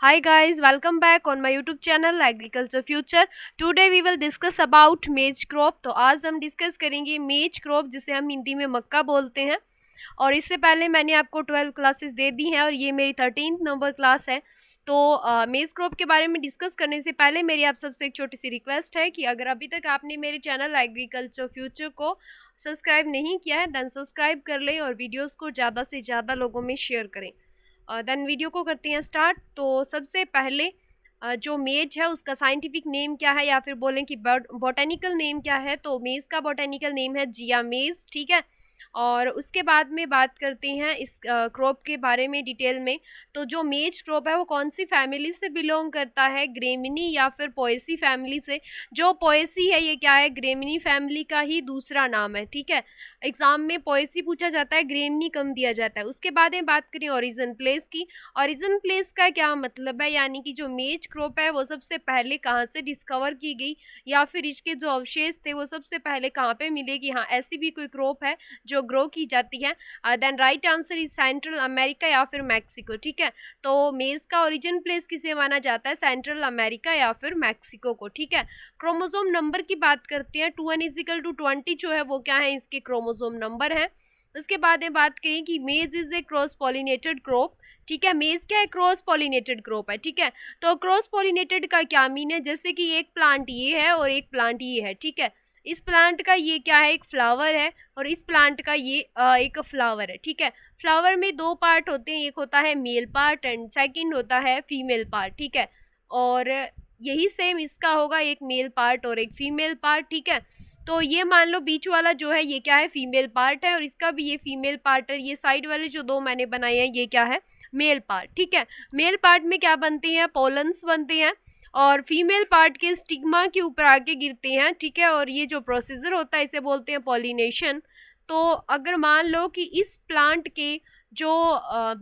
Hi guys, welcome back on my YouTube channel Agriculture Future. Today we will discuss about maize crop. तो आज हम discuss करेंगे मेज crop जिसे हम हिंदी में मक्का बोलते हैं। और इससे पहले मैंने आपको 12 क्लासेस दे दी हैं और ये मेरी 13th नंबर क्लास है। तो मेज क्रॉप के बारे में डिस्कस करने से पहले मेरी आप सबसे एक छोटी सी रिक्वेस्ट है कि अगर अभी तक आपने मेरे चैनल एग्रीकल्चर फ्यूचर को सब्सक्राइब नहीं किया है देन सब्सक्राइब कर लें और वीडियोज़ को ज़्यादा से ज़्यादा लोगों में शेयर करें। देन वीडियो को करते हैं स्टार्ट। तो सबसे पहले जो मेज है उसका साइंटिफिक नेम क्या है या फिर बोलें कि बॉटेनिकल नेम क्या है, तो मेज का बॉटेनिकल नेम है जिया मेज, ठीक है। और उसके बाद में बात करते हैं इस क्रॉप के बारे में डिटेल में। तो जो मेज क्रॉप है वो कौन सी फैमिली से बिलोंग करता है, ग्रेमिनी या फिर पोएसी फैमिली से। जो पोएसी है ये क्या है, ग्रेमिनी फैमिली का ही दूसरा नाम है, ठीक है। एग्जाम में पोएसी पूछा जाता है, ग्रेमिनी कम दिया जाता है। उसके बाद में बात करें ओरिजिन प्लेस की। ओरिजिन प्लेस का क्या मतलब है, यानी कि जो मेज क्रॉप है वो सबसे पहले कहाँ से डिस्कवर की गई या फिर इसके जो अवशेष थे वो सबसे पहले कहाँ पे मिलेगी। हाँ, ऐसी भी कोई क्रॉप है जो ग्रो की जाती है। Then right answer is Central America या फिर मैक्सिको, ठीक है। तो मेज का ओरिजिन प्लेस किसे माना जाता है, सेंट्रल अमेरिका या फिर मैक्सिको को, ठीक है। क्रोमोसोम नंबर की बात करते हैं, 2n=20 जो है वो क्या है, इसके क्रोमोसोम नंबर है। उसके बाद में बात करें कि मेज is A cross pollinated crop, ठीक है। मेज क्या है, क्रॉस पॉलिनेटेड क्रॉप है, ठीक है। तो क्रॉस पॉलिनेटेड का क्या मीन है, जैसे कि एक प्लांट ये है और एक प्लांट ये है, ठीक है। इस प्लांट का ये क्या है, एक फ्लावर है और इस प्लांट का ये एक फ्लावर है, ठीक है। फ्लावर में दो पार्ट होते हैं, एक होता है मेल पार्ट एंड सेकंड होता है फीमेल पार्ट, ठीक है। और यही सेम इसका होगा, एक मेल पार्ट और एक फीमेल पार्ट, ठीक है। तो ये मान लो बीच वाला जो है ये क्या है, फीमेल पार्ट है और इसका भी ये फीमेल पार्ट है। ये साइड वाले जो दो मैंने बनाए हैं ये क्या है, मेल पार्ट, ठीक है। मेल पार्ट में क्या बनते हैं, पोलन्स बनते हैं और फीमेल पार्ट के स्टिग्मा के ऊपर आके गिरते हैं, ठीक है। और ये जो प्रोसीजर होता है इसे बोलते हैं पॉलिनेशन। तो अगर मान लो कि इस प्लांट के जो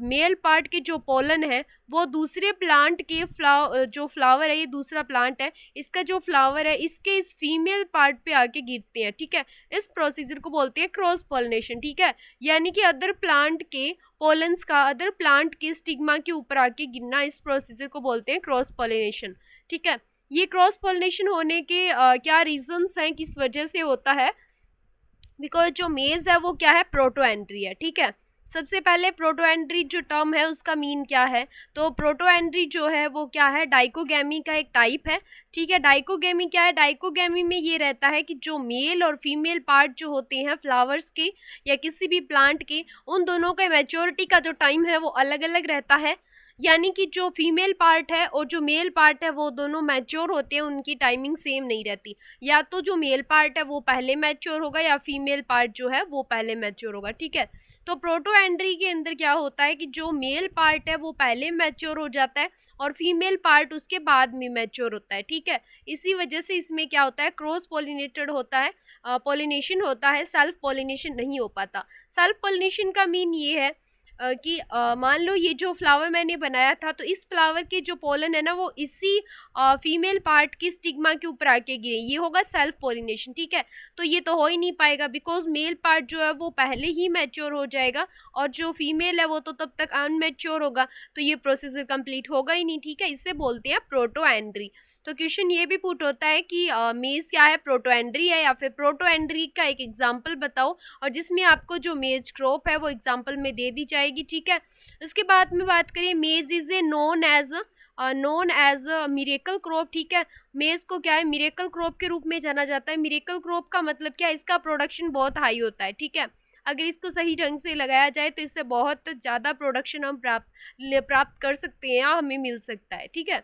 मेल पार्ट के जो पोलन है वो दूसरे प्लांट के जो फ्लावर है, ये दूसरा प्लांट है, इसका जो फ्लावर है इसके इस फीमेल पार्ट पे आके गिरते हैं, ठीक है। इस प्रोसीजर को बोलते हैं क्रॉस पॉलिनेशन, ठीक है। यानी कि अदर प्लांट के पोलन्स का अदर प्लांट के स्टिग्मा के ऊपर आके गिरना, इस प्रोसीजर को बोलते हैं क्रॉस पॉलिनेशन, ठीक है। ये क्रॉस पॉलिनेशन होने के क्या रीजंस हैं, किस वजह से होता है, बिकॉज जो मेज है वो क्या है, प्रोटो एंट्री है, ठीक है। सबसे पहले प्रोटो एंट्री जो टर्म है उसका मीन क्या है, तो प्रोटो एंट्री जो है वो क्या है, डाइकोगेमी का एक टाइप है, ठीक है। डाइकोगेमी क्या है, डाइकोगेमी में ये रहता है कि जो मेल और फीमेल पार्ट जो होते हैं फ्लावर्स के या किसी भी प्लांट के, उन दोनों का मैच्योरिटी का जो टाइम है वो अलग अलग रहता है। यानी कि जो फीमेल पार्ट है और जो मेल पार्ट है वो दोनों मैच्योर होते हैं, उनकी टाइमिंग सेम नहीं रहती। या तो जो मेल पार्ट है वो पहले मैच्योर होगा या फीमेल पार्ट जो है वो पहले मैच्योर होगा, ठीक है। तो प्रोटो एंड्री के अंदर क्या होता है कि जो मेल पार्ट है वो पहले मैच्योर हो जाता है और फीमेल पार्ट उसके बाद में मैच्योर होता है, ठीक है। इसी वजह से इसमें क्या होता है, क्रॉस पॉलिनेटेड होता है, पॉलिनेशन होता है, सेल्फ पॉलिनेशन नहीं हो पाता। सेल्फ पॉलिनेशन का मीन ये है कि मान लो ये जो फ्लावर मैंने बनाया था तो इस फ्लावर के जो पोलन है ना वो इसी फीमेल पार्ट की स्टिग्मा के ऊपर आके गिरे, ये होगा सेल्फ पोलिनेशन, ठीक है। तो ये तो हो ही नहीं पाएगा बिकॉज मेल पार्ट जो है वो पहले ही मैच्योर हो जाएगा और जो फीमेल है वो तो तब तक अनमैच्योर होगा, तो ये प्रोसेसर कंप्लीट होगा ही नहीं, ठीक है। इससे बोलते हैं प्रोटो एंड्री। तो क्वेश्चन ये भी पुट होता है कि मेज क्या है, प्रोटो एंड्री है या फिर प्रोटो एंड्री का एक एग्जाम्पल बताओ, और जिसमें आपको जो मेज क्रॉप है वो एग्जाम्पल में दे दी जाएगी, ठीक है। उसके बाद में बात करें, maize is a known as miracle crop, ठीक है। मेज को क्या है, मिरेकल क्रॉप के रूप में जाना जाता है। मिरेकल क्रॉप का मतलब क्या है, इसका प्रोडक्शन बहुत हाई होता है, ठीक है। अगर इसको सही ढंग से लगाया जाए तो इससे बहुत ज़्यादा प्रोडक्शन हम प्राप्त कर सकते हैं या हमें मिल सकता है, ठीक है।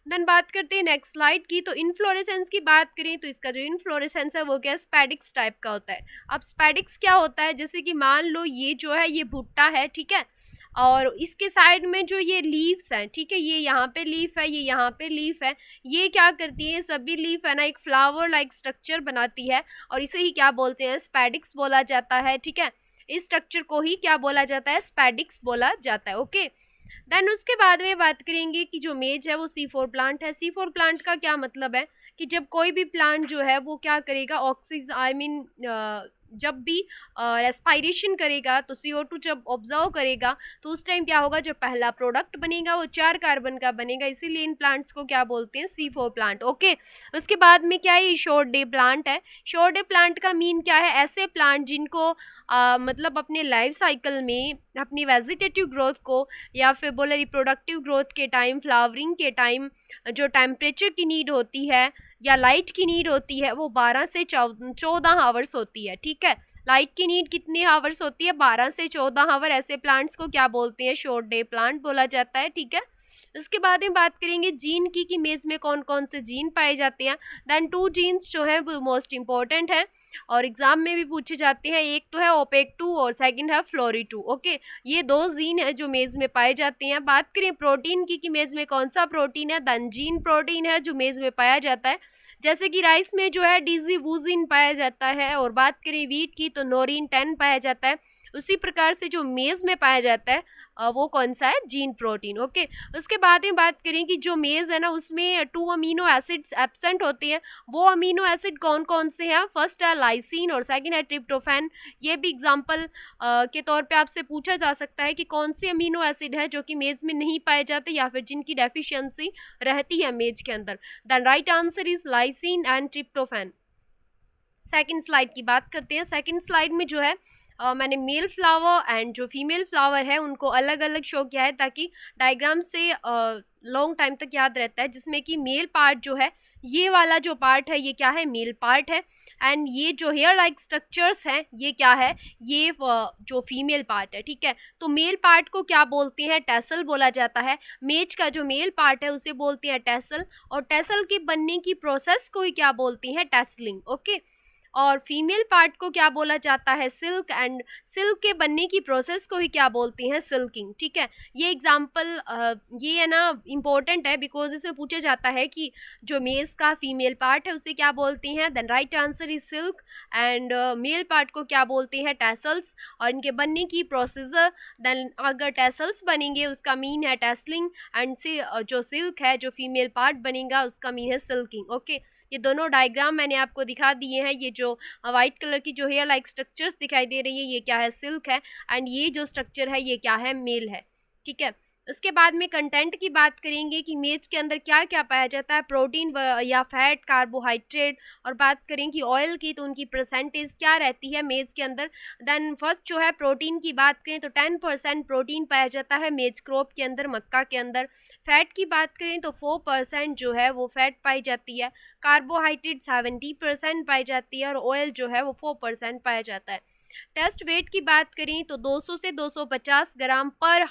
देन बात करते हैं नेक्स्ट स्लाइड की। तो इनफ्लोरेसेंस की बात करें तो इसका जो इनफ्लोरेसेंस है वो क्या है, स्पैडिक्स टाइप का होता है। अब स्पैडिक्स क्या होता है, जैसे कि मान लो ये जो है ये भुट्टा है, ठीक है। और इसके साइड में जो ये लीव्स हैं, ठीक है, ये यहाँ पे लीफ है, ये यहाँ पे लीफ है, ये क्या करती है, सभी लीफ है ना एक फ्लावर लाइक स्ट्रक्चर बनाती है और इसे ही क्या बोलते हैं, स्पैडिक्स बोला जाता है, ठीक है। इस स्ट्रक्चर को ही क्या बोला जाता है, स्पैडिक्स बोला जाता है, ओके। देन उसके बाद में बात करेंगे कि जो मेज है वो C4 प्लांट है। C4 प्लांट का क्या मतलब है कि जब कोई भी प्लांट जो है वो क्या करेगा, ऑक्सीजन आई मीन जब भी रेस्पायरेशन करेगा तो CO2 जब ऑब्जर्व करेगा तो उस टाइम क्या होगा, जो पहला प्रोडक्ट बनेगा वो 4 कार्बन का बनेगा, इसीलिए इन प्लांट्स को क्या बोलते हैं, C4 प्लांट। ओके, उसके बाद में क्या है, ये शॉर्ट डे प्लांट है। शॉर्ट डे प्लांट का मीन क्या है, ऐसे प्लांट जिनको मतलब अपने लाइफ साइकिल में अपनी वेजिटेटिव ग्रोथ को या फिर बोले रिप्रोडक्टिव ग्रोथ के टाइम, फ्लावरिंग के टाइम जो टेम्परेचर की नीड होती है या लाइट की नीड होती है वो 12 से 14 आवर्स होती है। ठीक है, लाइट की नीड कितने आवर्स होती है, 12 से 14 आवर। ऐसे प्लांट्स को क्या बोलते हैं, शॉर्ट डे प्लांट बोला जाता है। ठीक है, उसके बाद में बात करेंगे जीन की कि मेज में कौन कौन से जीन पाए जाते हैं। देन 2 जीन्स जो है वो मोस्ट इंपॉर्टेंट है और एग्जाम में भी पूछे जाते हैं, एक तो है OPEC2 और सेकंड है फ्लोरी2। ओके, ये 2 जीन है जो मेज में पाए जाते हैं। बात करें प्रोटीन की कि मेज में कौन सा प्रोटीन है, दंजीन प्रोटीन है जो मेज में पाया जाता है। जैसे कि राइस में जो है डिजीवुजिन पाया जाता है, और बात करें वीट की तो नोरिन 10 पाया जाता है। उसी प्रकार से जो मेज में पाया जाता है वो कौन सा है, जीन प्रोटीन। ओके, उसके बाद में बात करें कि जो मेज है ना उसमें 2 अमीनो एसिड्स एब्सेंट होते हैं। वो अमीनो एसिड कौन कौन से हैं, फर्स्ट है लाइसिन और सेकंड है ट्रिप्टोफैन। ये भी एग्जांपल के तौर पे आपसे पूछा जा सकता है कि कौन से अमीनो एसिड है जो कि मेज में नहीं पाए जाते या फिर जिनकी डेफिशिएंसी रहती है मेज के अंदर। Then right answer is lysine and tryptophan. Second slide की बात करते हैं। सेकंड स्लाइड में जो है मैंने मेल फ्लावर एंड जो फीमेल फ्लावर है उनको अलग अलग शो किया है ताकि डायग्राम से लॉन्ग टाइम तक याद रहता है, जिसमें कि मेल पार्ट जो है, ये वाला जो पार्ट है ये क्या है, मेल पार्ट है। एंड ये जो हेयर लाइक स्ट्रक्चर्स हैं ये क्या है, ये जो फीमेल पार्ट है। ठीक है, तो मेल पार्ट को क्या बोलते हैं, टेसल बोला जाता है। मेज का जो मेल पार्ट है उसे बोलते हैं टेसल, और टेसल के बनने की प्रोसेस को ही क्या बोलते हैं, टेसलिंग। ओके, और फीमेल पार्ट को क्या बोला जाता है, सिल्क, एंड सिल्क के बनने की प्रोसेस को ही क्या बोलते हैं, सिल्किंग। ठीक है, ये एग्जाम्पल ये है ना इम्पोर्टेंट है बिकॉज इसमें पूछा जाता है कि जो मेज का फीमेल पार्ट है उसे क्या बोलते हैं। Then right answer is silk, and male part को क्या बोलते हैं, टैसल्स, और इनके बनने की प्रोसीजर। देन अगर टैसल्स बनेंगे उसका मीन है टैसलिंग, एंड से जो सिल्क है जो फीमेल पार्ट बनेगा उसका मीन है सिल्किंग। ओके, ये दोनों डायग्राम मैंने आपको दिखा दिए हैं। ये जो व्हाइट कलर की जो हेयर लाइक स्ट्रक्चर्स दिखाई दे रही है ये क्या है, सिल्क है, एंड ये जो स्ट्रक्चर है ये क्या है, मेल है। ठीक है, उसके बाद में कंटेंट की बात करेंगे कि मेज के अंदर क्या क्या पाया जाता है, प्रोटीन या फैट, कार्बोहाइड्रेट, और बात करें कि ऑयल की तो उनकी परसेंटेज क्या रहती है मेज के अंदर। देन फर्स्ट जो है प्रोटीन की बात करें तो 10% प्रोटीन पाया जाता है मेज क्रॉप के अंदर, मक्का के अंदर। फैट की बात करें तो 4% जो है वो फैट पाई जाती है। कार्बोहाइड्रेट 70% पाई जाती है, और ऑयल जो है वो 4% पाया जाता है। टेस्ट वेट की बात करें तो 200 से 250 ग्राम पर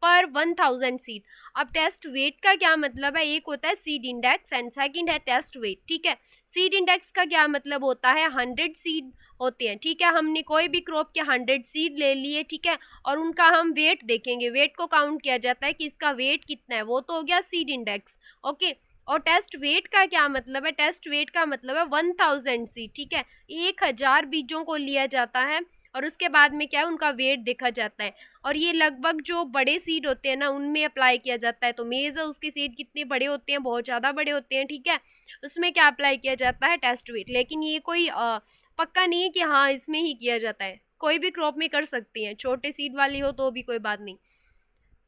1000 सीड। अब टेस्ट वेट का क्या मतलब है, एक होता है सीड इंडेक्स एंड सेकंड है टेस्ट वेट। ठीक है, सीड इंडेक्स का क्या मतलब होता है, 100 सीड होते हैं। ठीक है, हमने कोई भी क्रॉप के 100 सीड ले लिए, ठीक है, और उनका हम वेट देखेंगे, वेट को काउंट किया जाता है कि इसका वेट कितना है, वो तो हो गया सीड इंडेक्स। ओके, और टेस्ट वेट का क्या मतलब है, टेस्ट वेट का मतलब है 1000 सीड। ठीक है, 1000 बीजों को लिया जाता है और उसके बाद में क्या है, उनका वेट देखा जाता है, और ये लगभग जो बड़े सीड होते हैं ना उनमें अप्लाई किया जाता है। तो मेज है उसके सीड कितने बड़े होते हैं, बहुत ज़्यादा बड़े होते हैं। ठीक है, उसमें क्या अप्लाई किया जाता है, टेस्ट वेट। लेकिन ये कोई पक्का नहीं है कि हाँ इसमें ही किया जाता है, कोई भी क्रॉप में कर सकती हैं, छोटे सीड वाली हो तो भी कोई बात नहीं।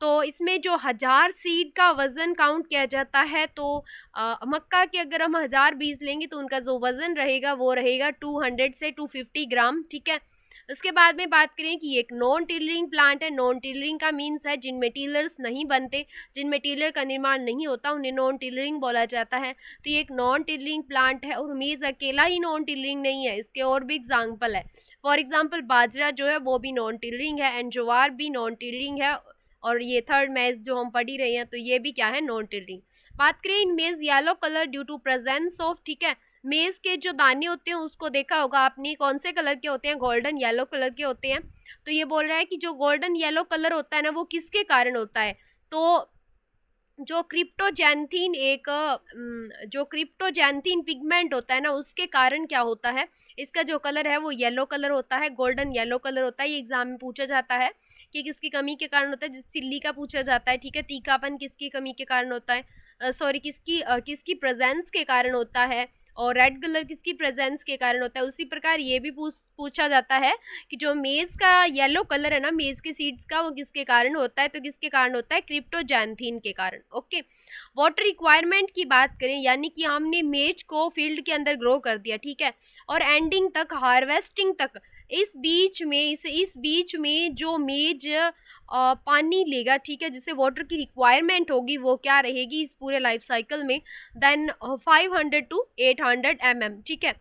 तो इसमें जो 1000 सीड का वजन काउंट किया जाता है, तो मक्का के अगर हम 1000 बीज लेंगे तो उनका जो वजन रहेगा वो रहेगा 200 से 250 ग्राम। ठीक है, उसके बाद में बात करें कि एक नॉन टिलरिंग प्लांट है। नॉन टिलरिंग का मीन्स है जिनमें टीलर्स नहीं बनते, जिनमें टीलर का निर्माण नहीं होता, उन्हें नॉन टिलरिंग बोला जाता है। तो ये एक नॉन टिलरिंग प्लांट है, और मेज अकेला ही नॉन टिलरिंग नहीं है, इसके और भी एग्जाम्पल है। फॉर एग्जाम्पल बाजरा जो है वो भी नॉन टिलरिंग है, एंड ज्वार भी नॉन टिलरिंग है, और ये थर्ड मेज जो हम पढ़ी रहे हैं तो ये भी क्या है, नॉन टिलरिंग। बात करें in maize yellow colour due to presence of, ठीक है, मेज के जो दाने होते हैं उसको देखा होगा आपने, कौन से कलर के होते हैं, गोल्डन येलो कलर के होते हैं। तो ये बोल रहा है कि जो गोल्डन येलो कलर होता है ना वो किसके कारण होता है, तो जो क्रिप्टोजैंथीन एक जो क्रिप्टोजैंथीन पिगमेंट होता है ना, उसके कारण क्या होता है, इसका जो कलर है वो येलो कलर होता है, गोल्डन येलो कलर होता है। ये एग्जाम में पूछा जाता है कि किसकी कमी के कारण होता है, जिस चिल्ली का पूछा जाता है, ठीक है। तीखापन किसकी कमी के कारण होता है, सॉरी किसकी प्रेजेंस के कारण होता है, और रेड कलर किसकी प्रेजेंस के कारण होता है। उसी प्रकार ये भी पूछा जाता है कि जो मेज का येलो कलर है ना, मेज के सीड्स का, वो किसके कारण होता है, तो किसके कारण होता है, क्रिप्टोजैंथीन के कारण। ओके, वाटर रिक्वायरमेंट की बात करें, यानी कि हमने मेज को फील्ड के अंदर ग्रो कर दिया, ठीक है, और एंडिंग तक, हार्वेस्टिंग तक, इस बीच में जो मेज पानी लेगा, ठीक है, जिसे वाटर की रिक्वायरमेंट होगी, वो क्या रहेगी इस पूरे लाइफ साइकिल में, देन 500 to 800 mm, ठीक है।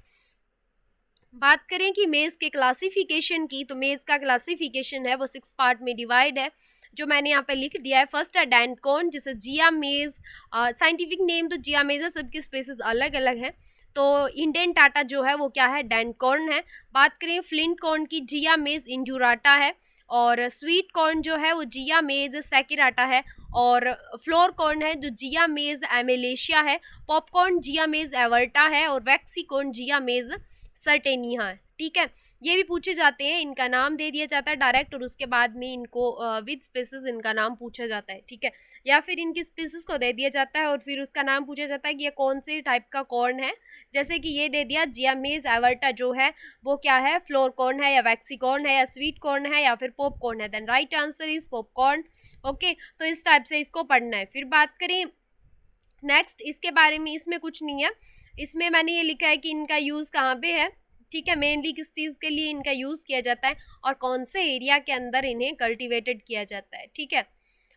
बात करें कि मेज के क्लासिफिकेशन की, तो मेज का क्लासिफिकेशन है वो 6 पार्ट में डिवाइड है, जो मैंने यहाँ पे लिख दिया है। फर्स्ट है डेंटकॉर्न, जिसे जिया मेज, साइंटिफिक नेम तो जिया मेज है, सबके स्पेसिस अलग अलग हैं। तो इंडियन टाटा जो है वो क्या है, डेंटकॉर्न है। बात करें फ्लिंट कॉर्न की, जिया मेज इंजुराटा है। और स्वीट कॉर्न जो है वो जिया मेज सेकिराटा है। और फ्लोर कॉर्न है जो जिया मेज एमेलेशिया है। पॉपकॉर्न जिया मेज एवर्टा है। और वैक्सीकॉर्न जिया मेज सर्टेनिया है, ठीक है। ये भी पूछे जाते हैं, इनका नाम दे दिया जाता है डायरेक्ट, और उसके बाद में इनको विद स्पेसिस इनका नाम पूछा जाता है, ठीक है, या फिर इनकी स्पेसिस को दे दिया जाता है और फिर उसका नाम पूछा जाता है कि ये कौन से टाइप का कॉर्न है। जैसे कि ये दे दिया जिया मेज एवर्टा जो है वो क्या है, फ्लोर कॉर्न है, या वैक्सीकॉर्न है, या स्वीट कॉर्न है, या फिर पॉपकॉर्न है, then right answer is popcorn. Okay, तो इस टाइप से इसको पढ़ना है। फिर बात करें नेक्स्ट, इसके बारे में इसमें कुछ नहीं है, इसमें मैंने ये लिखा है कि इनका यूज़ कहाँ पे है, ठीक है, मेनली किस चीज़ के लिए इनका यूज़ किया जाता है और कौन से एरिया के अंदर इन्हें कल्टीवेटेड किया जाता है, ठीक है।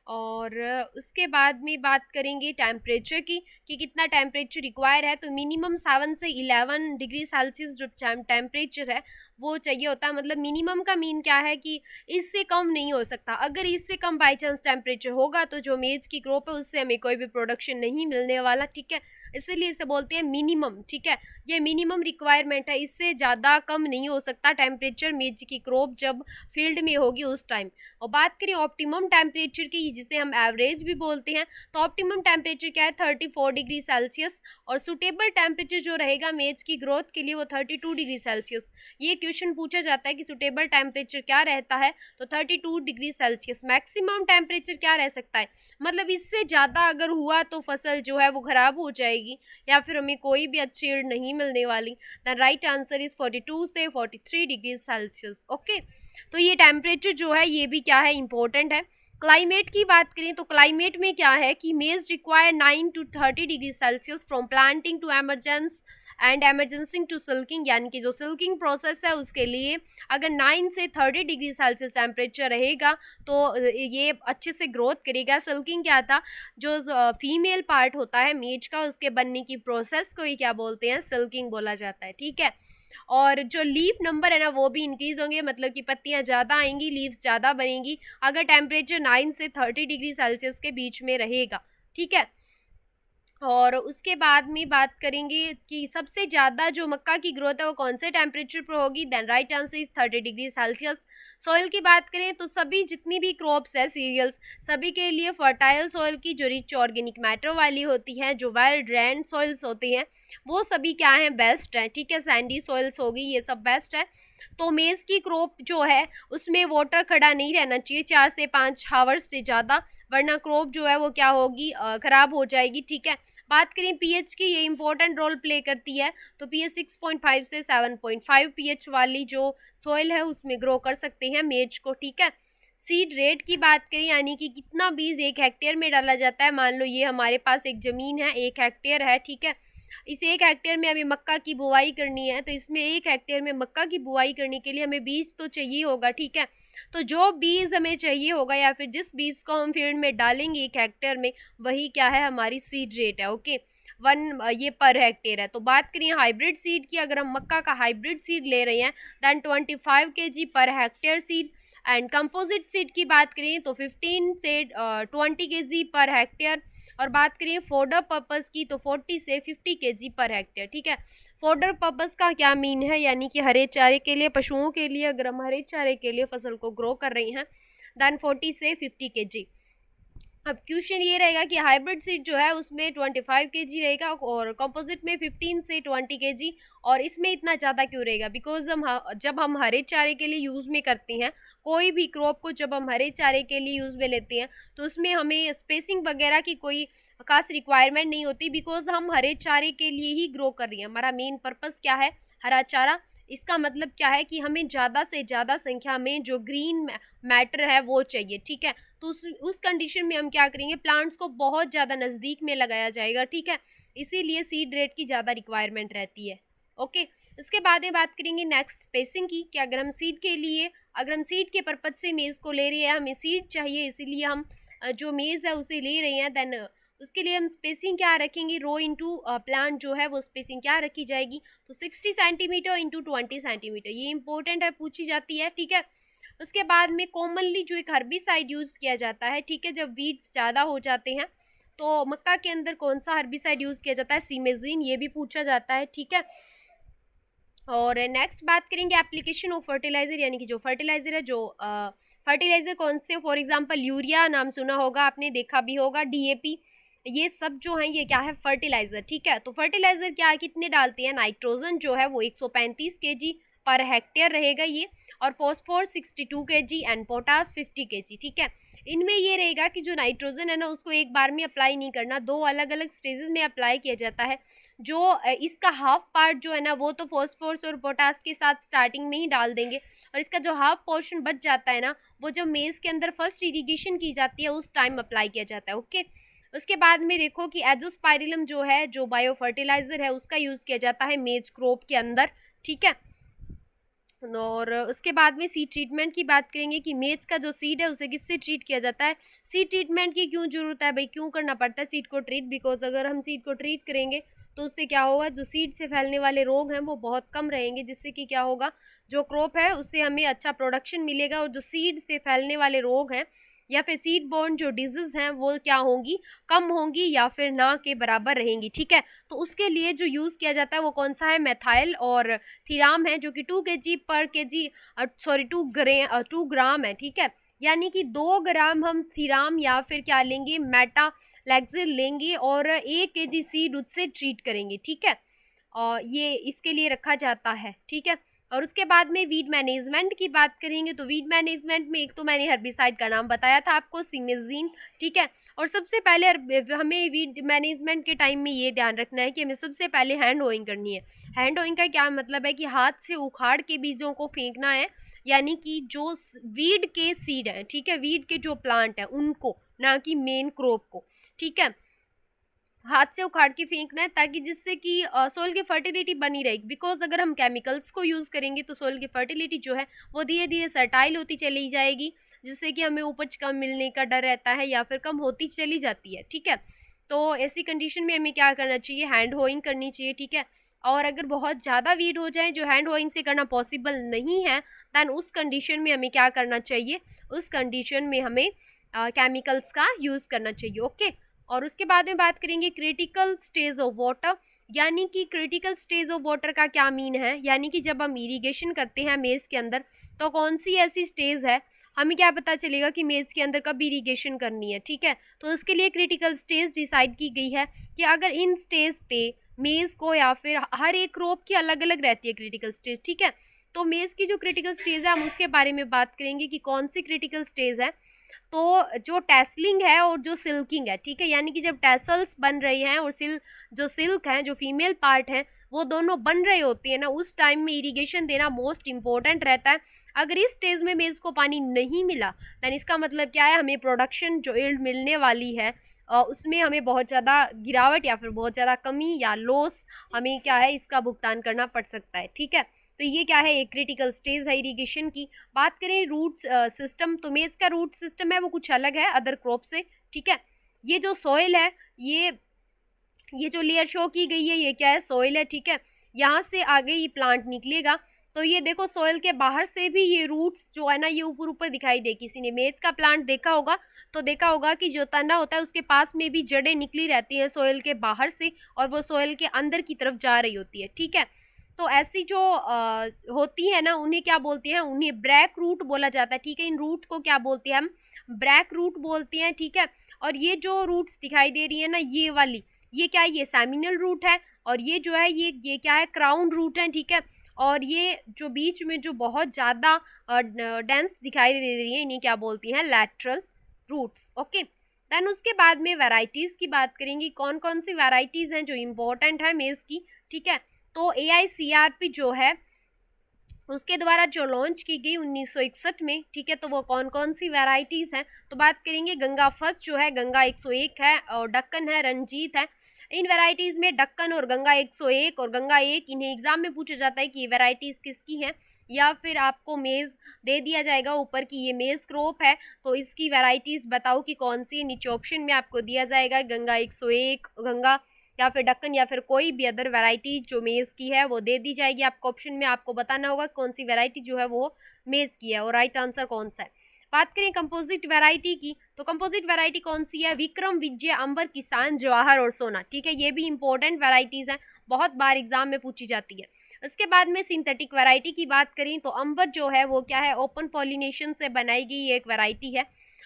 और उसके बाद में बात करेंगे टेम्परेचर की, कि कितना टेम्परेचर रिक्वायर है। तो मिनिमम 7 से 11 डिग्री सेल्सियस जो टेम्परेचर है वो चाहिए होता है। मतलब मिनिमम का मीन क्या है कि इससे कम नहीं हो सकता। अगर इससे कम बाई चांस टेम्परेचर होगा तो जो मेज की क्रॉप है उससे हमें कोई भी प्रोडक्शन नहीं मिलने वाला, ठीक है, इसीलिए इसे बोलते हैं मिनिमम, ठीक है। ये मिनिमम रिक्वायरमेंट है, इससे ज़्यादा कम नहीं हो सकता टेम्परेचर मेज की क्रॉप जब फील्ड में होगी उस टाइम। और बात करें ऑप्टिमम टेम्परेचर की, जिसे हम एवरेज भी बोलते हैं, तो ऑप्टिमम टेम्परेचर क्या है, 34 डिग्री सेल्सियस। और सुटेबल टेम्परेचर जो रहेगा मेज की ग्रोथ के लिए वो 32 डिग्री सेल्सियस। ये क्वेश्चन पूछा जाता है कि सुटेबल टेम्परेचर क्या रहता है, तो 32 डिग्री सेल्सियस। मैक्सिमम टेम्परेचर क्या रह सकता है, मतलब इससे ज़्यादा अगर हुआ तो फसल जो है वो खराब हो जाएगी या फिर हमें कोई भी अच्छी ईल्ड नहीं मिलने वाली। द राइट आंसर इज 42 से 43 डिग्री सेल्सियस। ओके, तो ये टेम्परेचर जो है ये भी क्या है, इंपॉर्टेंट है। क्लाइमेट की बात करें तो क्लाइमेट में क्या है कि maize require 9 to 30 degree Celsius from planting to emergence and emergence to silking, यानी कि जो सिल्किंग प्रोसेस है उसके लिए अगर 9 से 30 डिग्री सेल्सियस टेम्परेचर रहेगा तो ये अच्छे से ग्रोथ करेगा। सिल्किंग क्या था, जो फीमेल पार्ट होता है मेज का उसके बनने की प्रोसेस को ही क्या बोलते हैं, सिल्किंग बोला जाता है, ठीक है। और जो लीफ नंबर है ना वो भी इंक्रीज होंगे, मतलब कि पत्तियां ज़्यादा आएंगी, लीव्स ज़्यादा बनेंगी अगर टेम्परेचर 9 से 30 डिग्री सेल्सियस के बीच में रहेगा, ठीक है। और उसके बाद में बात करेंगे कि सबसे ज़्यादा जो मक्का की ग्रोथ है वो कौन से टेम्परेचर पर होगी, then right answer is 30 degree Celsius. Soil की बात करें तो सभी जितनी भी क्रॉप्स है सीरियल्स, सभी के लिए फर्टाइल सॉइल की जो रिच ऑर्गेनिक मैटर वाली होती है, जो वेल ड्रेन्ड सॉइल्स होती हैं वो सभी क्या हैं, बेस्ट है, ठीक है। सैंडी सॉइल्स होगी, ये सब बेस्ट है। तो मेज़ की क्रॉप जो है उसमें वाटर खड़ा नहीं रहना चाहिए 4 से 5 हावर्स से ज़्यादा, वरना क्रॉप जो है वो क्या होगी, ख़राब हो जाएगी, ठीक है। बात करें पीएच की, ये इंपॉर्टेंट रोल प्ले करती है, तो पीएच 6.5 से 7.5 पीएच वाली जो सॉइल है उसमें ग्रो कर सकते हैं मेज को, ठीक है। सीड रेट की बात करें, यानी कि कितना बीज 1 हेक्टेयर में डाला जाता है। मान लो ये हमारे पास एक ज़मीन है, 1 हेक्टेयर है, ठीक है। इस 1 हेक्टेयर में हमें मक्का की बुआई करनी है, तो इसमें 1 हेक्टेयर में मक्का की बुआई करने के लिए हमें बीज तो चाहिए होगा, ठीक है। तो जो बीज हमें चाहिए होगा या फिर जिस बीज को हम फील्ड में डालेंगे 1 हेक्टेयर में, वही क्या है, हमारी सीड रेट है, ओके। ये पर हेक्टेयर है। तो बात करें हाइब्रिड सीड की, अगर हम मक्का का हाइब्रिड सीड ले रहे हैं then 25 kg per hectare seed. And composite seed की बात करें तो 15 से 20 kg पर हेक्टेयर। और बात करें फोडर पर्पस की तो 40 से 50 kg पर हेक्टेयर, ठीक है। फोडर पर्पस का क्या मीन है, यानी कि हरे चारे के लिए, पशुओं के लिए अगर हम हरे चारे के लिए फसल को ग्रो कर रही हैं दैन 40 से 50 kg। अब क्वेश्चन ये रहेगा कि हाइब्रिड सीड जो है उसमें 25 kg रहेगा और कंपोजिट में 15 से 20 kg, और इसमें इतना ज़्यादा क्यों रहेगा? बिकॉज जब हम हरे चारे के लिए यूज़ में करते हैं, कोई भी क्रॉप को जब हम हरे चारे के लिए यूज़ में लेते हैं तो उसमें हमें स्पेसिंग वगैरह की कोई खास रिक्वायरमेंट नहीं होती, बिकॉज हम हरे चारे के लिए ही ग्रो कर रही हैं। हमारा मेन पर्पस क्या है? हरा चारा। इसका मतलब क्या है कि हमें ज़्यादा से ज़्यादा संख्या में जो ग्रीन मैटर है वो चाहिए, ठीक है। तो उस कंडीशन में हम क्या करेंगे, प्लांट्स को बहुत ज़्यादा नज़दीक में लगाया जाएगा, ठीक है। इसीलिए सीड रेट की ज़्यादा रिक्वायरमेंट रहती है। ओके, उसके बाद में बात करेंगे नेक्स्ट स्पेसिंग की, कि अगर हम सीड के लिए, अगर हम सीड के पर्पज से मेज़ को ले रहे हैं, हमें सीड चाहिए इसीलिए हम जो मेज़ है उसे ले रहे हैं, देन उसके लिए हम स्पेसिंग क्या रखेंगे, रो इनटू प्लांट जो है वो स्पेसिंग क्या रखी जाएगी, तो 60 सेंटीमीटर इंटू 20 सेंटीमीटर। ये इंपॉर्टेंट है, पूछी जाती है, ठीक है। उसके बाद में कॉमनली जो एक हर्बिसाइड यूज़ किया जाता है, ठीक है, जब वीड्स ज़्यादा हो जाते हैं तो मक्का के अंदर कौन सा हर्बिसाइड यूज़ किया जाता है? सीमेजीन। ये भी पूछा जाता है, ठीक है। और नेक्स्ट बात करेंगे एप्लीकेशन ऑफ फर्टिलाइजर, यानी कि जो फर्टिलाइजर है, जो फर्टिलाइजर कौन से, फॉर एग्जांपल यूरिया नाम सुना होगा आपने, देखा भी होगा, डीएपी, ये सब जो है ये क्या है? फर्टिलाइजर, ठीक है। तो फर्टिलाइजर क्या है, कितने डालते हैं? नाइट्रोजन जो है वो 135 kg पर हेक्टेयर रहेगा ये, और phosphor 62 kg and potash 50 kg, ठीक है। इनमें ये रहेगा कि जो नाइट्रोजन है ना उसको एक बार में अप्लाई नहीं करना, दो अलग अलग स्टेजेस में अप्लाई किया जाता है। जो इसका हाफ पार्ट जो है ना वो तो फॉस्फोरस और पोटास के साथ स्टार्टिंग में ही डाल देंगे, और इसका जो हाफ पोर्शन बच जाता है ना वो जब मेज़ के अंदर फर्स्ट इरिगेशन की जाती है उस टाइम अप्लाई किया जाता है, ओके। उसके बाद में देखो कि एजोस्पाइरिलम जो है, जो बायो फर्टिलाइजर है, उसका यूज़ किया जाता है मेज क्रॉप के अंदर, ठीक है। और उसके बाद में सीड ट्रीटमेंट की बात करेंगे कि मेज का जो सीड है उसे किससे ट्रीट किया जाता है। सीड ट्रीटमेंट की क्यों जरूरत है भाई, क्यों करना पड़ता है सीड को ट्रीट? बिकॉज अगर हम सीड को ट्रीट करेंगे तो उससे क्या होगा, जो सीड से फैलने वाले रोग हैं वो बहुत कम रहेंगे, जिससे कि क्या होगा, जो क्रॉप है उससे हमें अच्छा प्रोडक्शन मिलेगा, और जो सीड से फैलने वाले रोग हैं या फिर सीड बोर्न जो डिजीज हैं वो क्या होंगी, कम होंगी या फिर ना के बराबर रहेंगी, ठीक है। तो उसके लिए जो यूज़ किया जाता है वो कौन सा है? मेथाइल और थीराम है, जो कि 2 kg पर kg, सॉरी 2 ग्राम है, ठीक है। यानी कि 2 ग्राम हम थीराम या फिर क्या लेंगे, मेटालैक्सिल लेंगे, और 1 kg सीड उससे ट्रीट करेंगे, ठीक है। और ये इसके लिए रखा जाता है, ठीक है। और उसके बाद में वीड मैनेजमेंट की बात करेंगे, तो वीड मैनेजमेंट में एक तो मैंने हर्बिसाइड का नाम बताया था आपको, सिमेजीन, ठीक है। और सबसे पहले हमें वीड मैनेजमेंट के टाइम में ये ध्यान रखना है कि हमें सबसे पहले हैंड होइंग करनी है। हैंड होइंग का क्या मतलब है कि हाथ से उखाड़ के बीजों को फेंकना है, यानी कि जो वीड के सीड हैं, ठीक है, वीड के जो प्लांट है उनको, ना कि मेन क्रॉप को, ठीक है, हाथ से उखाड़ के फेंकना है, ताकि जिससे कि सोइल की फर्टिलिटी बनी रहेगी। बिकॉज अगर हम केमिकल्स को यूज़ करेंगे तो सोइल की फर्टिलिटी जो है वो धीरे धीरे सर्टाइल होती चली जाएगी, जिससे कि हमें उपज कम मिलने का डर रहता है या फिर कम होती चली जाती है, ठीक है। तो ऐसी कंडीशन में हमें क्या करना चाहिए, हैंड होइंग करनी चाहिए, ठीक है। और अगर बहुत ज़्यादा वीड हो जाए जो हैंड होइंग से करना पॉसिबल नहीं है, दैन उस कंडीशन में हमें क्या करना चाहिए, उस कंडीशन में हमें केमिकल्स का यूज़ करना चाहिए, ओके। और उसके बाद में बात करेंगे क्रिटिकल स्टेज ऑफ वाटर, यानी कि क्रिटिकल स्टेज ऑफ वाटर का क्या मीन है, यानी कि जब हम इरिगेशन करते हैं मेज़ के अंदर तो कौन सी ऐसी स्टेज है, हमें क्या पता चलेगा कि मेज़ के अंदर कब इरिगेशन करनी है, ठीक है। तो उसके लिए क्रिटिकल स्टेज डिसाइड की गई है कि अगर इन स्टेज पे मेज़ को, या फिर हर एक क्रॉप की अलग अलग रहती है क्रिटिकल स्टेज, ठीक है। तो मेज़ की जो क्रिटिकल स्टेज है हम उसके बारे में बात करेंगे कि कौन सी क्रिटिकल स्टेज है। तो जो टेसलिंग है और जो सिल्किंग है, ठीक है, यानी कि जब टेसल्स बन रही हैं और जो सिल्क है, जो फीमेल पार्ट है, वो दोनों बन रहे होते हैं ना, उस टाइम में इरिगेशन देना मोस्ट इम्पोर्टेंट रहता है। अगर इस स्टेज में मेज़ को पानी नहीं मिला दैन इसका मतलब क्या है, हमें प्रोडक्शन जो यील्ड मिलने वाली है उसमें हमें बहुत ज़्यादा गिरावट या फिर बहुत ज़्यादा कमी या लॉस हमें क्या है, इसका भुगतान करना पड़ सकता है, ठीक है। तो ये क्या है, एक क्रिटिकल स्टेज है इरिगेशन की। बात करें रूट सिस्टम, तो मेज़ का रूट सिस्टम है वो कुछ अलग है अदर क्रॉप से, ठीक है। ये जो सॉइल है, ये जो लेयर शो की गई है ये क्या है, सॉइल है, ठीक है। यहाँ से आगे ये प्लांट निकलेगा, तो ये देखो सॉइल के बाहर से भी ये रूट्स जो है ना ये ऊपर ऊपर दिखाई दे। किसी ने मेज का प्लांट देखा होगा तो देखा होगा कि जो तना होता है उसके पास में भी जड़ें निकली रहती हैं सॉइल के बाहर से, और वो सॉइल के अंदर की तरफ जा रही होती है, ठीक है। तो ऐसी जो होती है ना उन्हें क्या बोलते हैं, उन्हें ब्रैक रूट बोला जाता है, ठीक है। इन रूट को क्या बोलते हैं हम, ब्रैक रूट बोलते हैं, ठीक है। और ये जो रूट्स दिखाई दे रही है ना, ये वाली, ये क्या है, ये सेमिनल रूट है, और ये जो है ये क्या है, क्राउन रूट है, ठीक है। और ये जो बीच में जो बहुत ज़्यादा डेंस दिखाई दे रही है, इन्हें क्या बोलती हैं, लैटरल रूट्स। ओके, देन उसके बाद में वैरायटीज़ की बात करेंगे, कौन कौन सी वैरायटीज़ हैं जो इम्पोर्टेंट है मेज़ की, ठीक है। तो AICRP जो है उसके द्वारा जो लॉन्च की गई 1961 में, ठीक है, तो वो कौन कौन सी वैरायटीज़ हैं, तो बात करेंगे गंगा फर्स्ट जो है, गंगा 101 है, और डक्कन है, रंजीत है। इन वैरायटीज़ में डक्कन और गंगा 101 और गंगा 1, इन्हें एग्जाम में पूछा जाता है कि ये वैरायटीज़ किसकी हैं, या फिर आपको मेज़ दे दिया जाएगा ऊपर कि ये मेज़ क्रॉप है, तो इसकी वैरायटीज़ बताओ कि कौन सी है। नीचे ऑप्शन में आपको दिया जाएगा गंगा 101, गंगा या फिर डक्कन, या फिर कोई भी अदर वैरायटी जो मेज़ की है वो दे दी जाएगी आपको ऑप्शन में। आपको बताना होगा कौन सी वैरायटी जो है वो मेज़ की है और राइट आंसर कौन सा है। बात करें कंपोजिट वैरायटी की, तो कंपोजिट वैरायटी कौन सी है, विक्रम, विजय, अंबर, किसान, जवाहर और सोना, ठीक है। ये भी इंपॉर्टेंट वैरायटीज़ हैं, बहुत बार एग्जाम में पूछी जाती है। उसके बाद में सिंथेटिक वैरायटी की बात करें तो अंबर जो है वो क्या है, ओपन पॉलिनेशन से बनाई गई एक वैरायटी है।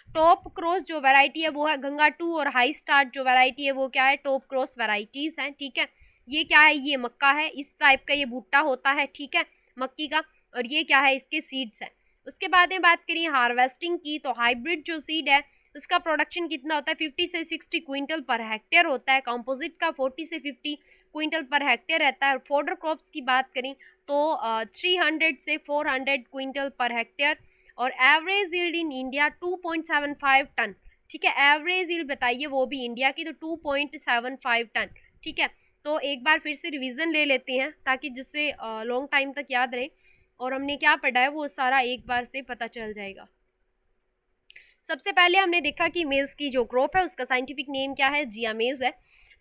टॉप क्रॉस जो वैरायटी है वो है गंगा 2, और हाई स्टार्ट जो वैरायटी है वो क्या है, टॉप क्रॉस वैरायटीज़ हैं, ठीक है। ये क्या है, ये मक्का है, इस टाइप का ये भुट्टा होता है, ठीक है, मक्की का, और ये क्या है, इसके सीड्स हैं। उसके बाद में बात करिए हार्वेस्टिंग की, तो हाइब्रिड जो सीड है उसका प्रोडक्शन कितना होता है, 50 से 60 क्विंटल पर हेक्टेयर होता है। कंपोजिट का 40 से 50 क्विंटल पर हेक्टेयर रहता है। और फोडर क्रॉप्स की बात करें तो 300 से 400 क्विंटल पर हेक्टेयर, और average yield in India 2.75 ton, ठीक है। एवरेज यील्ड बताइए वो भी इंडिया की, तो 2.75 टन, ठीक है। तो एक बार फिर से रिवीजन ले लेते हैं ताकि जिससे लॉन्ग टाइम तक याद रहे, और हमने क्या पढ़ा है वो सारा एक बार से पता चल जाएगा। सबसे पहले हमने देखा कि मेज़ की जो क्रॉप है उसका साइंटिफिक नेम क्या है, जिया मेज़ है।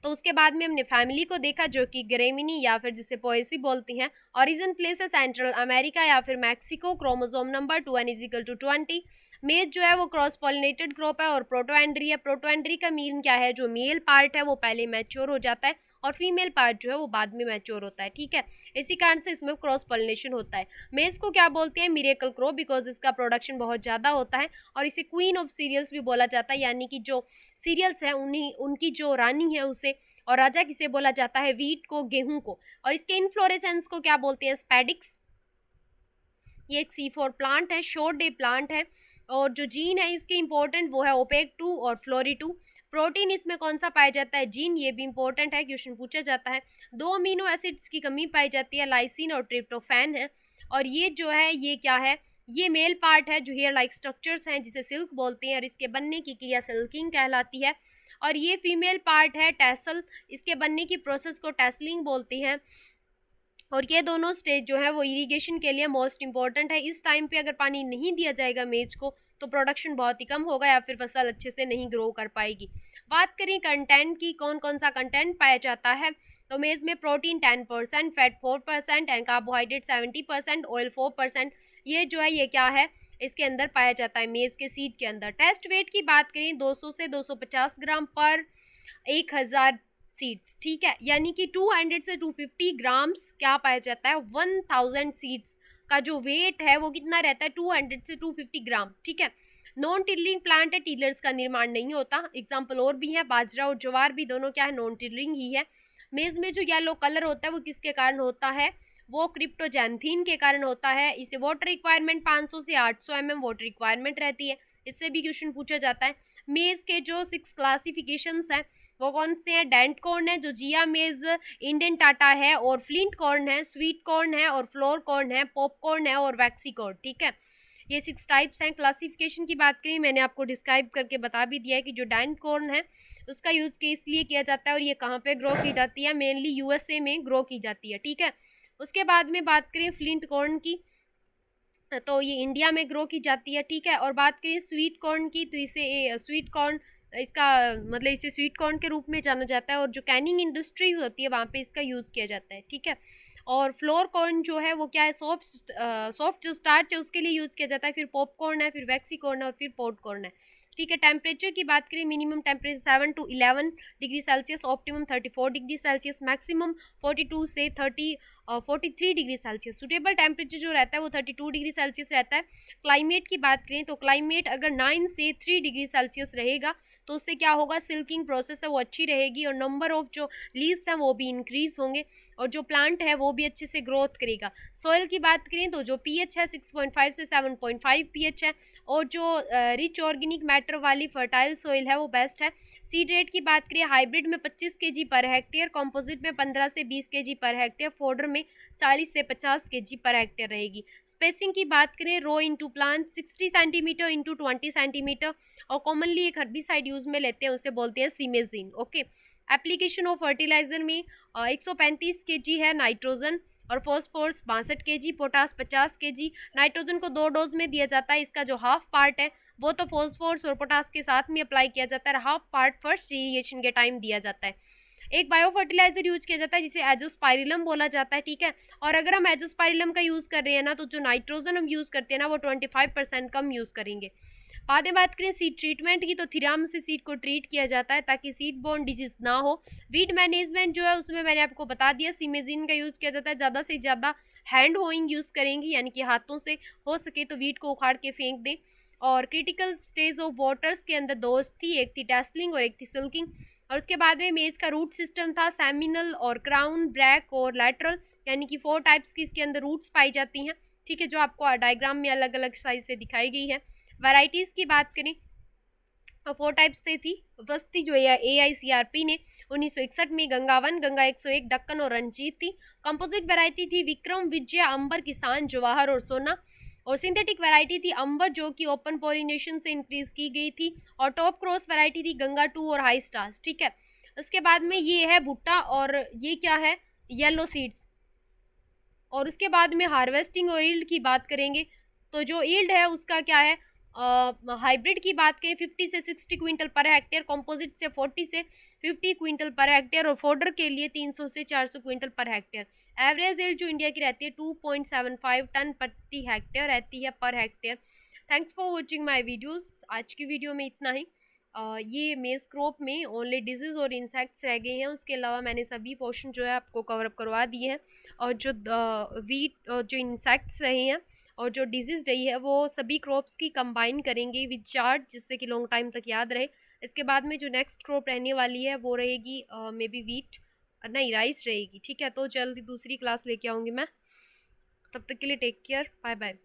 तो उसके बाद में हमने फैमिली को देखा जो कि ग्रेमिनी या फिर जिसे पोएसी बोलती हैं। ओरिजिन प्लेस है सेंट्रल अमेरिका या फिर मैक्सिको। Chromosome number 2n=20। मेज जो है वो क्रॉस पॉलिनेटेड क्रॉप है और प्रोटोएंड्री है। प्रोटोएंड्री का मीन क्या है, जो मेल पार्ट है वो पहले मैच्योर हो जाता है और फीमेल पार्ट जो है वो बाद में मैच्योर होता है, ठीक है। इसी कारण से इसमें क्रॉस पॉलिनेशन होता है। मेज को क्या बोलते हैं, मिरेकल क्रॉप, बिकॉज इसका प्रोडक्शन बहुत ज़्यादा होता है। और इसे क्वीन ऑफ सीरियल्स भी बोला जाता है, यानी कि जो सीरियल्स हैं उन्हीं उनकी जो रानी है उसे, और राजा किसे बोला जाता है, वीट को, गेहूं को। और इसके इनफ्लोरेसेंस को क्या बोलते हैं, स्पैडिक्स। ये एक C4 प्लांट है, शॉर्ट डे प्लांट है। और जो जीन है इसके इंपॉर्टेंट वो है OPEC2 और फ्लोरी2। प्रोटीन इसमें कौन सा पाया जाता है, जीन, ये भी इंपॉर्टेंट है, क्वेश्चन पूछा जाता है। 2 अमीनो एसिड्स की कमी पाई जाती है, लाइसिन और ट्रिप्टोफैन है। और ये जो है ये क्या है, ये मेल पार्ट है जो हेयर लाइक स्ट्रक्चर्स हैं जिसे सिल्क बोलते हैं, और इसके बनने की क्रिया सिल्किंग कहलाती है। और ये फीमेल पार्ट है टैसल, इसके बनने की प्रोसेस को टैसलिंग बोलते हैं। और ये दोनों स्टेज जो है वो इरिगेशन के लिए मोस्ट इंपॉर्टेंट है। इस टाइम पे अगर पानी नहीं दिया जाएगा मेज को तो प्रोडक्शन बहुत ही कम होगा या फिर फसल अच्छे से नहीं ग्रो कर पाएगी। बात करें कंटेंट की, कौन कौन सा कंटेंट पाया जाता है, तो मेज में protein 10%, fat 4% and carbohydrate 70%, oil 4%। ये जो है ये क्या है, इसके अंदर पाया जाता है मेज के सीड के अंदर। टेस्ट वेट की बात करें 200 से 250 ग्राम पर 1000 सीड्स, ठीक है, यानी कि 200 से 250 ग्राम्स क्या पाया जाता है, 1000 सीड्स का जो वेट है वो कितना रहता है, 200 से 250 ग्राम, ठीक है। नॉन टिलरिंग प्लांट है, टिलर्स का निर्माण नहीं होता। एग्जाम्पल और भी है, बाजरा और ज्वार भी दोनों क्या है, नॉन टिलरिंग ही है। मेज में जो येलो कलर होता है वो किसके कारण होता है, वो क्रिप्टोजैंथीन के कारण होता है। इसे वाटर रिक्वायरमेंट 500 से 800 mm वाटर रिक्वायरमेंट रहती है, इससे भी क्वेश्चन पूछा जाता है। मेज के जो 6 क्लासिफिकेशंस हैं वो कौन से हैं, डेंट कॉर्न है जो जिया मेज इंडेंटाटा है, और फ्लिंट कॉर्न है, स्वीट कॉर्न है, और फ्लोर कॉर्न है, पॉपकॉर्न है, और वैक्सी कॉर्न, ठीक है। ये 6 टाइप्स हैं। क्लासिफिकेशन की बात करें, मैंने आपको डिस्क्राइब करके बता भी दिया है कि जो डेंट कॉर्न है उसका यूज इसलिए किया जाता है और ये कहाँ पे ग्रो की जाती है, मेनली USA में ग्रो की जाती है, ठीक है। उसके बाद में बात करें फ्लिंट कॉर्न की, तो ये इंडिया में ग्रो की जाती है, ठीक है। और बात करें स्वीट कॉर्न की, तो इसे स्वीट कॉर्न, इसका मतलब इसे स्वीट कॉर्न के रूप में जाना जाता है, और जो कैनिंग इंडस्ट्रीज होती है वहाँ पे इसका यूज़ किया जाता है, ठीक है। और फ्लोर कॉर्न जो है वो क्या है, सॉफ्ट जो स्टार्च है उसके लिए यूज़ किया जाता है। फिर पॉपकॉर्न है, फिर वैक्सी कॉर्न है, और फिर पॉट कॉर्न है, ठीक है। टेम्परेचर की बात करें, minimum temperature 7 to 11 degree Celsius, optimum 34 degree Celsius, maximum 42 से 30 43 डिग्री सेल्सियस। सुटेबल टेम्परेचर जो रहता है वो 32 डिग्री सेल्सियस रहता है। क्लाइमेट की बात करें तो क्लाइमेट अगर 9 से 3 डिग्री सेल्सियस रहेगा तो उससे क्या होगा, सिल्किंग प्रोसेस है वो अच्छी रहेगी और नंबर ऑफ जो लीव्स हैं वो भी इंक्रीज होंगे और जो प्लांट है वो भी अच्छे से ग्रोथ करेगा। सॉइल की बात करें तो जो पीएच है 6.5 से 7.5 पीएच है और जो रिच ऑर्गेनिक मैटर वाली फर्टाइल सॉइल है वो बेस्ट है। सीड रेट की बात करें, हाइब्रिड में 25 केजी पर हेक्टेयर, कॉम्पोजिट में 15 से 20 केजी पर हेक्टेयर, फोडर में 40 से 50 केजी पर हेक्टेयर रहेगी। स्पेसिंग की बात करें, row into plant 60 centimetre into 20 centimetre और कॉमनली एक हर्बिसाइड यूज में लेते हैं उसे बोलते हैं simazine. Okay, application of fertiliser में 135 केजी है नाइट्रोजन और phosphorus 62 KG, potash 50 KG. Nitrogen को 2 डोज में दिया जाता है, इसका जो हाफ पार्ट है वो तो फॉस्फोरस और पोटास के साथ में अप्लाई किया जाता है, हाफ पार्ट फर्स्ट इरिगेशन के टाइम दिया जाता है। एक बायो फर्टिलाइजर यूज किया जाता है जिसे एजोस्पाइरिलम बोला जाता है, ठीक है। और अगर हम एजोस्पाइरिलम का यूज कर रहे हैं ना तो जो नाइट्रोजन हम यूज करते हैं ना वो 25% कम यूज करेंगे। बाद में बात करें सीड ट्रीटमेंट की तो थिराम से सीड को ट्रीट किया जाता है ताकि सीड बोर्न डिजीज ना हो। वीड मैनेजमेंट जो है उसमें मैंने आपको बता दिया, सीमेजिन का यूज किया जाता है, ज़्यादा से ज़्यादा हैंड होइंग यूज करेंगे यानी कि हाथों से हो सके तो वीड को उखाड़ के फेंक दें। और क्रिटिकल स्टेज ऑफ वाटर्स के अंदर 2 थी, एक थी टेस्लिंग और एक थी सिल्किंग। और उसके बाद में मेज का रूट सिस्टम था सेमिनल और क्राउन, ब्रैक और लैटरल, यानी कि 4 टाइप्स की इसके अंदर रूट्स पाई जाती हैं, ठीक है, जो आपको डायग्राम में अलग अलग साइज से दिखाई गई है। वैरायटीज़ की बात करें 4 टाइप्स से थी। फर्स्ट थी जो AICRP ने 1961 में गंगावन, गंगा 101, दक्कन और रंजीत थी। कंपोजिट वैरायटी थी विक्रम, विजय, अंबर, किसान, जवाहर और सोना। और सिंथेटिक वैरायटी थी अंबर जो कि ओपन पॉलिनेशन से इंक्रीज की गई थी। और टॉप क्रॉस वैरायटी थी गंगा 2 और हाई स्टार्स, ठीक है। उसके बाद में ये है भुट्टा और ये क्या है, येलो सीड्स। और उसके बाद में हार्वेस्टिंग और ईल्ड की बात करेंगे तो जो ईल्ड है उसका क्या है, हाइब्रिड की बात करें 50 से 60 क्विंटल पर हेक्टेयर, कॉम्पोजिट से 40 से 50 क्विंटल पर हेक्टेयर और फोडर के लिए 300 से 400 quintal per hectare. Average yield जो इंडिया की रहती है 2.75 टन प्रति हेक्टेयर रहती है per hectare. Thanks for watching my videos. आज की वीडियो में इतना ही। ये मेज क्रॉप में ओनली डिजीज और इंसेक्ट्स रह गए हैं, उसके अलावा मैंने सभी पोर्शन जो है आपको कवर अप करवा दिए हैं। और जो वीट जो इंसेक्ट्स रहे हैं और जो डिजीज रही है वो सभी क्रॉप्स की कंबाइन करेंगे विद चार्ट, जिससे कि लॉन्ग टाइम तक याद रहे। इसके बाद में जो नेक्स्ट क्रॉप रहने वाली है वो रहेगी मे बी वीट, नहीं राइस रहेगी, ठीक है। तो जल्दी दूसरी क्लास लेके आऊँगी मैं, तब तक के लिए टेक केयर, बाय बाय।